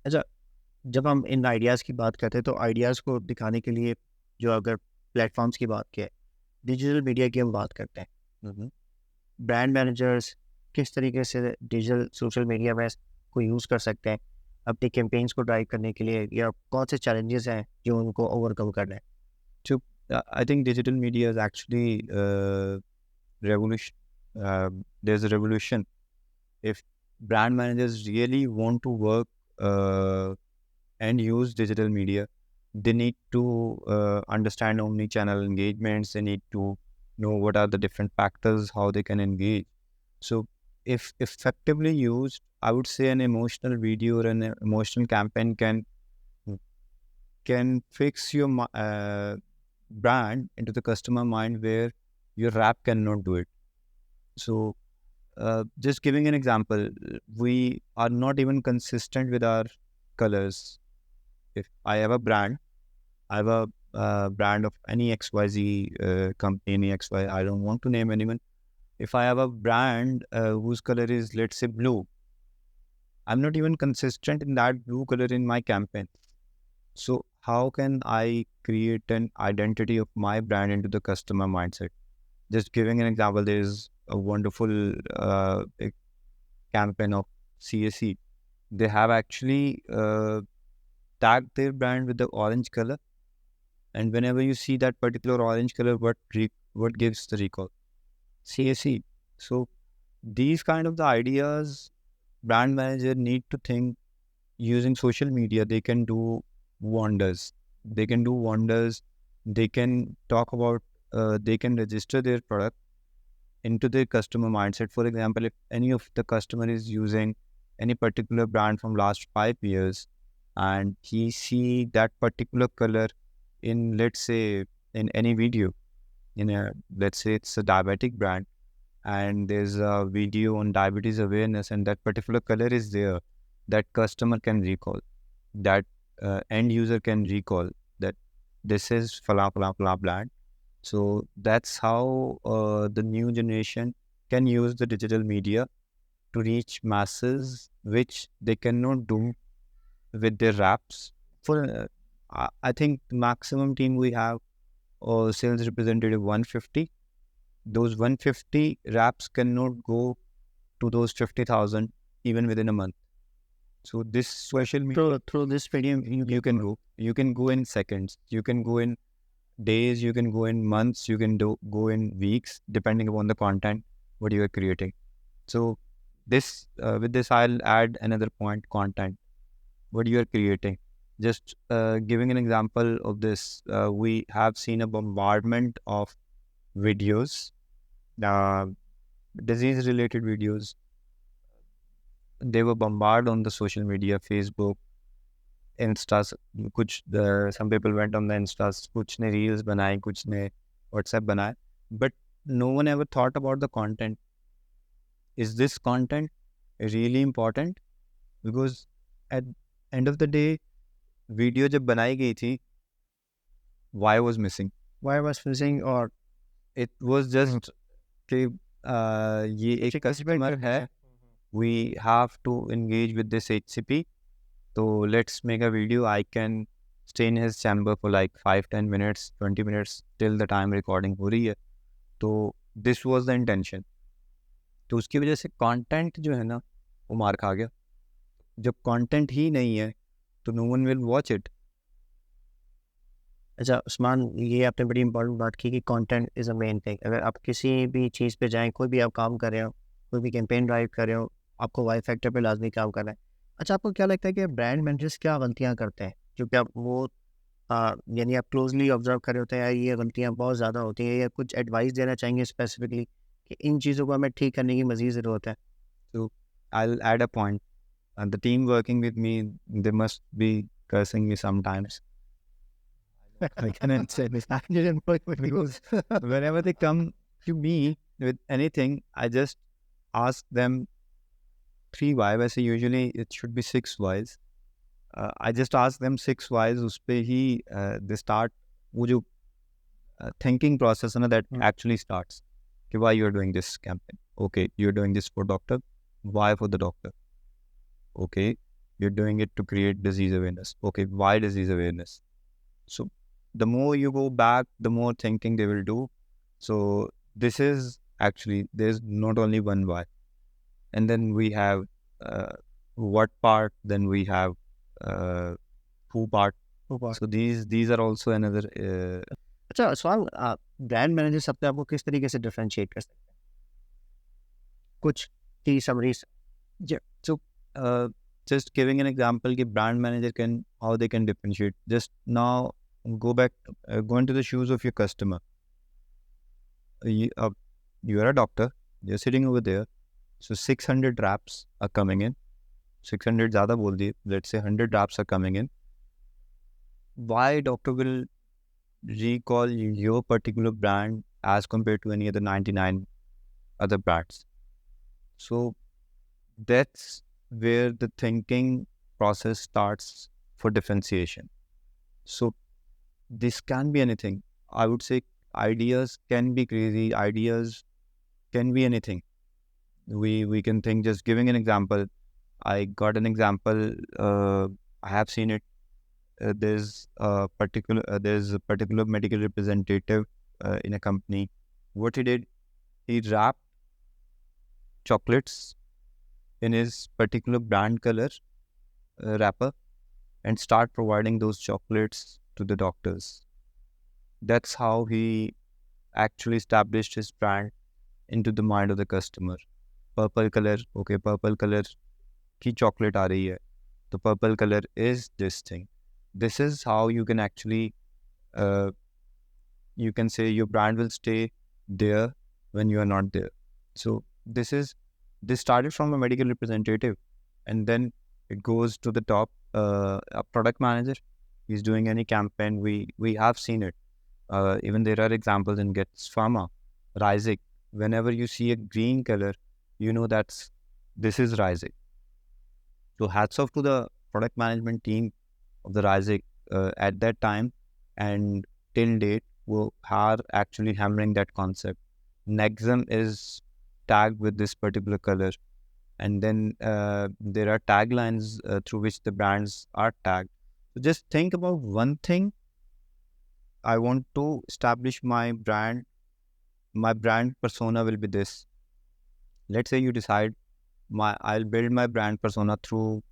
अच्छा, जब हम इन आइडियाज़ की बात करते हैं तो आइडियाज़ को दिखाने के लिए जो अगर प्लेटफॉर्म्स की बात की है, डिजिटल मीडिया की हम बात करते हैं। ब्रांड मैनेजर्स किस तरीके से डिजिटल सोशल मीडिया में को यूज़ कर सकते हैं अपनी कैंपेन्स को ड्राइव करने के लिए, या कौन से चैलेंजेस हैं जो उनको ओवरकम करना है? So I think digital media is actually revolution. There's a revolution. If brand managers really want to work uh, and use digital media, they need to understand omni-channel engagements. They need to know what are the different factors, how they can engage. So if effectively used, I would say an emotional video or an emotional campaign can fix your brand into the customer mind where your rap cannot do it. So, just giving an example, we are not even consistent with our colors. If I have a brand, I have a brand of any XYZ company, any XY, I don't want to name anyone. If I have a brand whose color is, let's say, blue, I'm not even consistent in that blue color in my campaign. So how can I create an identity of my brand into the customer mindset? Just giving an example, there is a wonderful campaign of CSE. They have actually tagged their brand with the orange color, and whenever you see that particular orange color, what gives the recall? CSE. So these kind of the ideas, brand manager need to think using social media. They can do wonders. They can do wonders. They can talk about. They can register their product into their customer mindset. For example, if any of the customer is using any particular brand from last 5 years, and he see that particular color in, let's say, in any video, in a, let's say it's a diabetic brand, and there's a video on diabetes awareness, and that particular color is there, that customer can recall, that end user can recall that this is fala fala fala brand. So that's how the new generation can use the digital media to reach masses, which they cannot do with their raps. For I think the maximum team we have, or sales representative 150. Those 150 raps cannot go to those 50,000 even within a month. So this social media, Through this medium, you you can can go. You can go in seconds. You can go in days. You can go in months. You can go in weeks, depending upon the content what you are creating. So this with this, I'll add another point: content. What you are creating. Just giving an example of this, we have seen a bombardment of videos, uh, disease-related videos. They were bombarded on the social media, Facebook, Instas. कुछ some people went on the Instas. कुछ ने reels बनाए, कुछ ने WhatsApp बनाए. But no one ever thought about the content. Is this content really important? Because at end of the day, video जब बनाई गई थी, why was missing? why was missing or It was just कि ये एक check customer है, we have to engage with this HCP, so let's make a video. I can stay in his chamber for like 5-10 minutes, 20 minutes till the time recording हो रही है. तो this was the intention. तो उसकी वजह से content जो है ना, वो मार खा गया. जब content ही नहीं है, तो no one will watch it. अच्छा उस्मान, ये आपने बड़ी इंपॉर्टेंट बात की कि content is a main thing. अगर आप किसी भी चीज़ पे जाएँ, कोई भी आप काम कर रहे हो, कोई भी कैंपेन ड्राइव कर रहे हो, आपको वाई फैक्टर पे लाज़मी काम करना है। अच्छा, आपको क्या लगता है कि ब्रांड मैनेजर्स क्या गलतियाँ करते हैं? क्योंकि आप वो यानी आप क्लोज़ली ऑब्ज़र्व कर रहे होते हैं, यार ये गलतियाँ बहुत ज़्यादा होती हैं, या कुछ एडवाइस देना चाहेंगे स्पेसिफिकली कि इन चीज़ों को हमें ठीक करने की मज़ीद ज़रूरत है? So I'll add a point. And the team working with me, they must be cursing me sometimes. I cannot say this. I didn't work with you. Because whenever they come to me with anything, I just ask them three why. वैसे usually it should be six whys. I just ask them six whys. उस पे ही they start वो जो thinking process है ना, that actually starts. कि why you are doing this campaign? Okay, you are doing this for doctor. Why for the doctor? Okay. You're doing it to create disease awareness. Okay, why disease awareness? So the more you go back, the more thinking they will do. So this is actually, there's not only one why. And then we have uh, what part, then we have uh, who part. So these are also another. अच्छा सवाल, brand manager से अपने आप को किस तरीके से differentiate कर सकते हैं? कुछ की summaries. Yeah. So just giving an example, कि brand manager can, how they can differentiate. Just now go back, go into the shoes of your customer. You are a doctor. You're sitting over there. So 600 raps are coming in. 600 ज़्यादा बोल दिए. Let's say 100 raps are coming in. Why doctor will recall your particular brand as compared to any other 99 other brands? So that's where the thinking process starts for differentiation. So this can be anything. I would say ideas can be crazy. Ideas can be anything. We can think, just giving an example. I got an example. I have seen it. There's a particular medical representative in a company. What he did, he wrapped chocolates in his particular brand color wrapper and start providing those chocolates to the doctors. That's how he actually established his brand into the mind of the customer. Purple color, okay, purple color की chocolate आ रही है, तो purple color is this thing. This is how you can actually, you can say your brand will stay there when you are not there. So this started from a medical representative, and then it goes to the top, a product manager. He's doing any campaign. We have seen it. Even there are examples in Gets Pharma, Rising. Whenever you see a green color, you know this is Rising. So hats off to the product management team of the Rising at that time, and till date, who are actually hammering that concept. Nexum is tagged with this particular color, and then there are taglines through which the brands are tagged. So just think about one thing. I want to establish my brand. My brand persona will be this. Let's say you decide, I'll build my brand persona through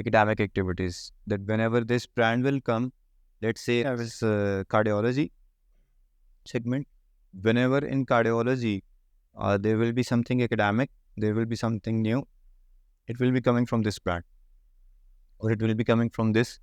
academic activities. That whenever this brand will come, let's say it's cardiology segment. Whenever in cardiology, there will be something academic, there will be something new. It will be coming from this brand, or it will be coming from this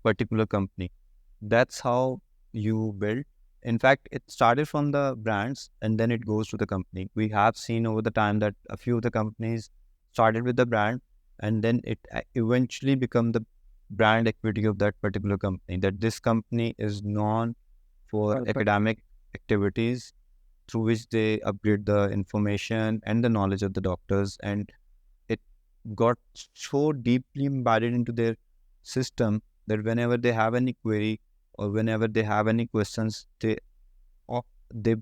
particular company. That's how you build. In fact, it started from the brands and then it goes to the company. We have seen over the time that a few of the companies started with the brand, and then it eventually become the brand equity of that particular company. That this company is known for academic activities through which they upgrade the information and the knowledge of the doctors, and it got so deeply embedded into their system that whenever they have any query or whenever they have any questions, they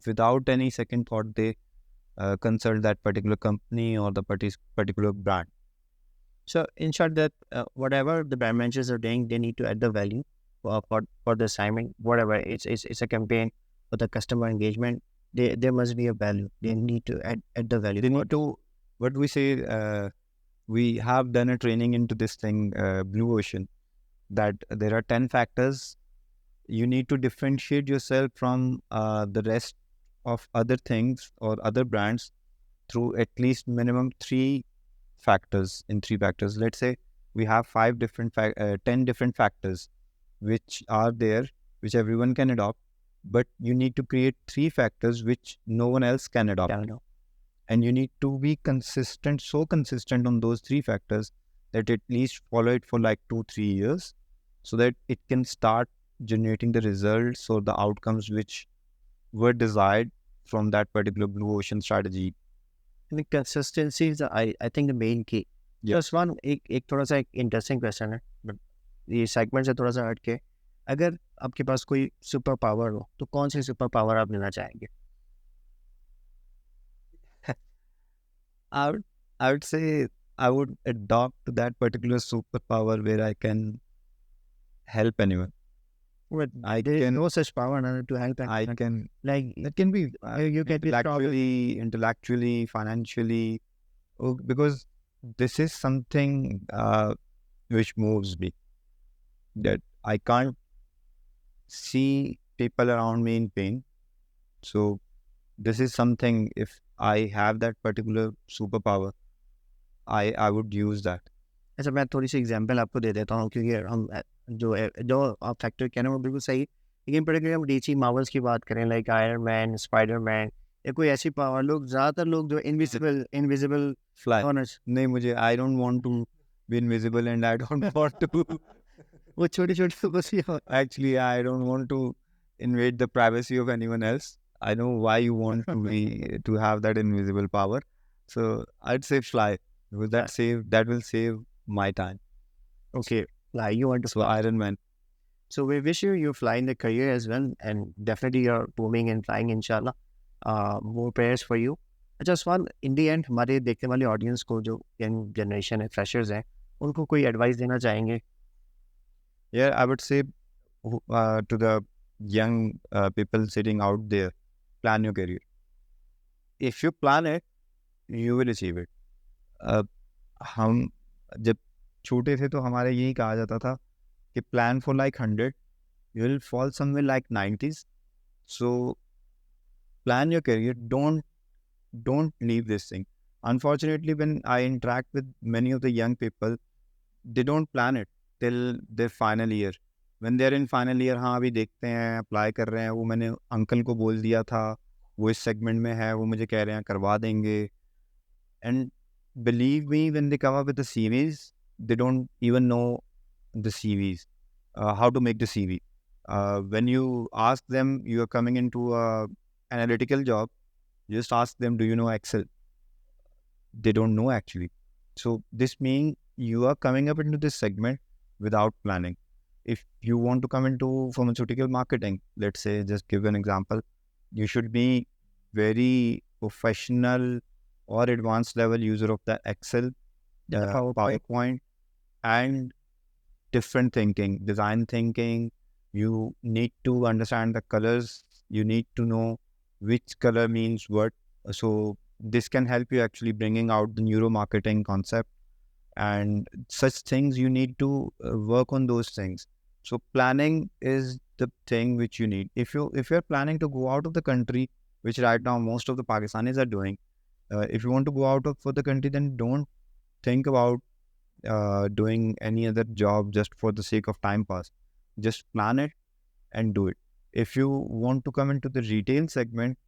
without any second thought, they consult that particular company or the particular brand. So in short, that whatever the brand managers are doing, they need to add the value for the assignment. Whatever it's a campaign for the customer engagement, there must be a value. They need to add the value. They need to, what we say, we have done a training into this thing, Blue Ocean, that there are 10 factors. You need to differentiate yourself from the rest of other things or other brands through at least minimum 3 factors. In 3 factors, let's say we have 10 different factors which are there, which everyone can adopt, but you need to create 3 factors which no one else can adopt. And you need to be consistent, so consistent on those 3 factors that at least follow it for like 2-3 years, so that it can start generating the results or the outcomes which were desired from that particular Blue Ocean strategy. I think consistency is I think the main key. Just one एक थोड़ा सा interesting question है, but ये segment से थोड़ा सा हट के, अगर आपके पास कोई सुपर पावर हो तो कौन सी सुपर पावर आप लेना चाहेंगे? I would say I would adopt that particular superpower where I can help anyone. But I there is can, no such power to help I anyone. can. Like That can be you can be strong. intellectually, financially, because this is something which moves me. That I can't see people around me in pain. So this is something. If I have that particular superpower, I would use that. अच्छा मैं थोड़ी सी example आपको दे देता हूँ क्योंकि हम जो आप फैक्टर कह रहे हैं वो बिल्कुल सही है। लेकिन पर्टिकुलरली हम डीसी मार्वल्स की बात करें like iron man, spider man या कोई ऐसी पावर लोग ज़्यादातर लोग जो इनविजिबल इनविजिबल Fly. ऑनर्स नहीं मुझे I don't want to be invisible and I don't want to वो छोटी छोटी कुछ actually I don't want to invade the privacy of anyone else. I know why you want to be to have that invisible power. So I'd say fly because that will save my time. Okay fly you want to So Iron Man. So we wish you fly in the career as well, and definitely you're booming and flying, inshallah. More prayers for you. अच्छा सवाल in the end हमारे देखने वाले audience को जो young generation है freshers हैं उनको कोई एडवाइस देना चाहेंगे? Yeah, I would say to the young people sitting out there, plan your career. If you plan it, you will achieve it. हम जब छोटे थे तो हमारे यही कहा जाता था कि plan for like 100, you will fall somewhere like 90s. So plan your career. Don't leave this thing. Unfortunately, when I interact with many of the young people, they don't plan it till their final year. When they're in final year, हाँ अभी देखते हैं apply कर रहे हैं, वो मैंने uncle को बोल दिया था, वो इस सेगमेंट में है, वो मुझे कह रहे हैं करवा देंगे. And believe me, when they come up with the CVs, they don't even know the CVs, how to make the CV. When you ask them, you are coming into a analytical job, just ask them, do you know Excel? They don't know actually. So this means you are coming up into this segment without planning. If you want to come into pharmaceutical marketing, let's say, just give an example, you should be very professional or advanced level user of the Excel, PowerPoint, and different thinking, design thinking. You need to understand the colors. You need to know which color means what. So this can help you actually bringing out the neuromarketing concept and such things. You need to work on those things. So planning is the thing which you need. If you're planning to go out of the country, which right now most of the Pakistanis are doing, if you want to go out of for the country, then don't think about doing any other job just for the sake of time pass. Just plan it and do it. If you want to come into the retail segment,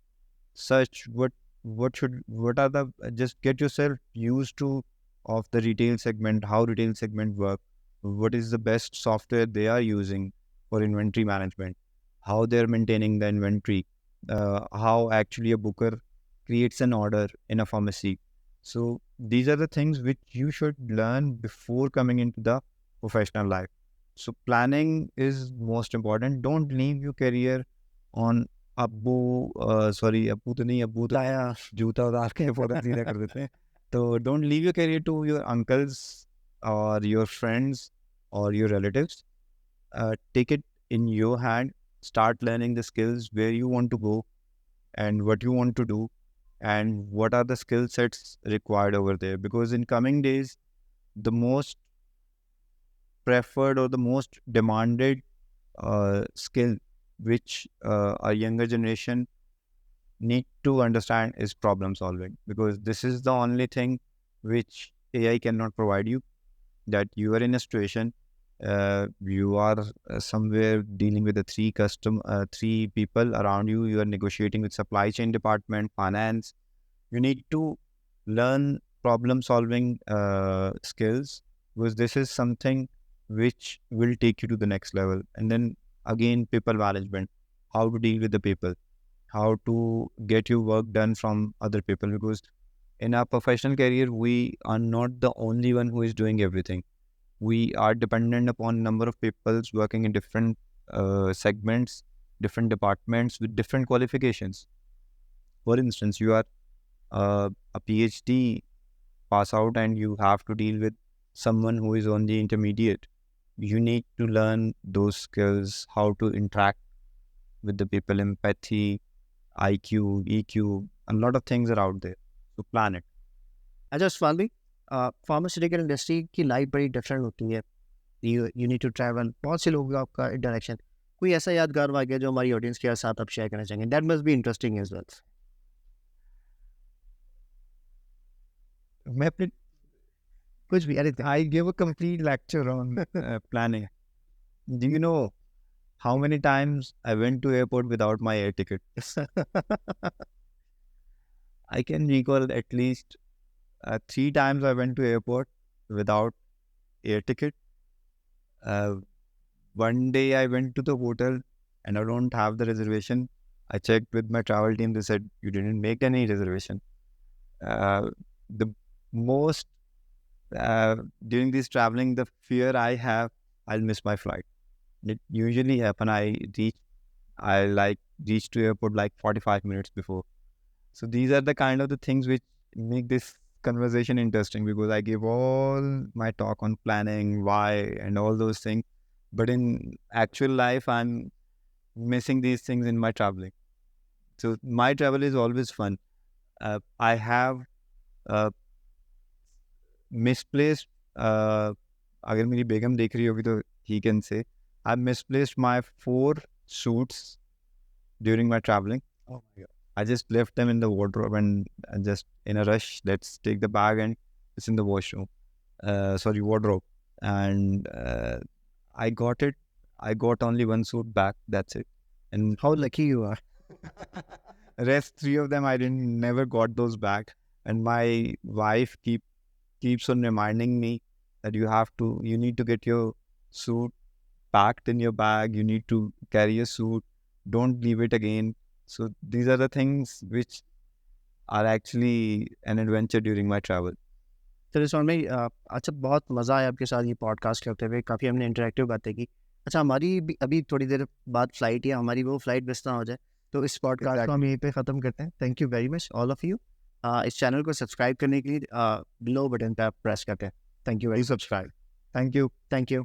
search what are the just get yourself used to of the retail segment, how retail segment work, what is the best software they are using for inventory management, how they're maintaining the inventory, how actually a booker creates an order in a pharmacy. So these are the things which you should learn before coming into the professional life. So planning is most important. Don't leave your career on अब्बू तो नहीं, अब्बू तो जूता उतार के पौधा सीधा कर देते हैं. तो don't leave your career to your uncles or your friends or your relatives. Take it in your hand. Start learning the skills where you want to go and what you want to do and what are the skill sets required over there. Because in coming days, the most preferred or the most demanded skill which a younger generation need to understand is problem solving, because this is the only thing which AI cannot provide you. That you are in a situation, you are somewhere dealing with the three people around you. You are negotiating with supply chain department, finance. You need to learn problem solving skills, because this is something which will take you to the next level. And then again, people management, how to deal with the people, how to get your work done from other people, because in our professional career, we are not the only one who is doing everything. We are dependent upon number of people working in different segments, different departments with different qualifications. For instance, you are a PhD pass out and you have to deal with someone who is on the intermediate. You need to learn those skills, how to interact with the people, empathy, IQ, EQ, a lot of things are out there. So plan it. अच्छा उस्मान भाई, pharmaceutical industry की life बड़ी different होती है. You need to travel, बहुत से लोगों का आपका इंटरेक्शन. कोई ऐसा यादगार वाक़या जो हमारी ऑडियंस के साथ आप शेयर करना चाहेंगे? That must be interesting as well. मैं अपने कुछ भी, anything. I gave a complete lecture on planning. Do you know how many times I went to airport without my air ticket? I can recall at least 3 times I went to airport without air ticket. One day I went to the hotel and I don't have the reservation. I checked with my travel team. They said, you didn't make any reservation. The most during this traveling, the fear I have, I'll miss my flight. It usually happen. I reach to airport like 45 minutes before. So these are the kind of the things which make this conversation interesting, because I give all my talk on planning, why, and all those things. But in actual life, I'm missing these things in my traveling. So my travel is always fun. I have misplaced, अगर मेरी बेगम देख रही होगी तो he can say, I misplaced my 4 suits during my traveling. Oh my God. I just left them in the wardrobe and just in a rush, let's take the bag and it's in the washroom. Wardrobe. And I got it. I got only 1 suit back. That's it. And How lucky you are. rest 3 of them I never got those back. And my wife keeps on reminding me that you need to get your suit packed in your bag. You need to carry a suit. Don't leave it again. So these are the things which are actually an adventure during my travel. चलिए उस्मान भाई, अच्छा बहुत मज़ा आया आपके साथ ये podcast करते हुए. काफ़ी हमने इंटरेक्टिव बातें की. अच्छा हमारी अभी थोड़ी देर बाद फ्लाइट है, हमारी वो फ्लाइट मिस ना हो जाए, तो इस पॉडकास्ट को हम यहीं पे ख़त्म करते हैं. Thank you very much all of you. इस चैनल को सब्सक्राइब करने के लिए बिलो बटन पे आप प्रेस करते हैं. Thank you very Please subscribe. Thank you. Thank you.